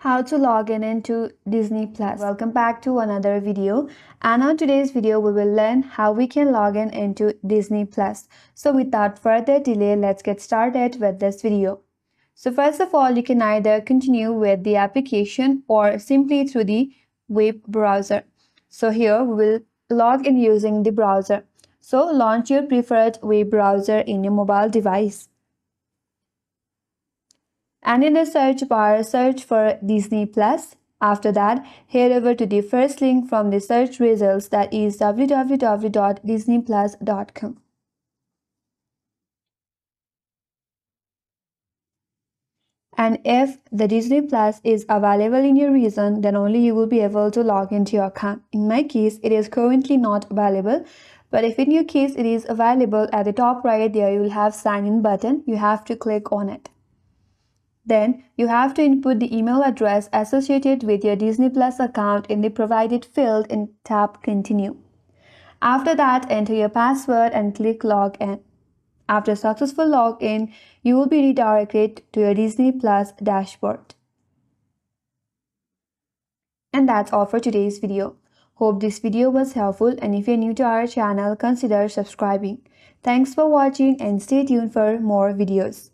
How to log in into Disney Plus. Welcome back to another video, and on today's video we will learn how we can log in into Disney Plus. So without further delay, let's get started with this video. So first of all, you can either continue with the application or simply through the web browser. So here we will log in using the browser. So launch your preferred web browser in your mobile device. And in the search bar, search for Disney Plus. After that, head over to the first link from the search results, that is www.disneyplus.com. And if the Disney Plus is available in your region, then only you will be able to log into your account. In my case, it is currently not available. But if in your case it is available, at the top right there you will have sign in button. You have to click on it. Then you have to input the email address associated with your Disney Plus account in the provided field and tap continue. After that, enter your password and click login. After successful login, you will be redirected to your Disney Plus dashboard. And that's all for today's video. Hope this video was helpful, and if you're new to our channel, consider subscribing. Thanks for watching and stay tuned for more videos.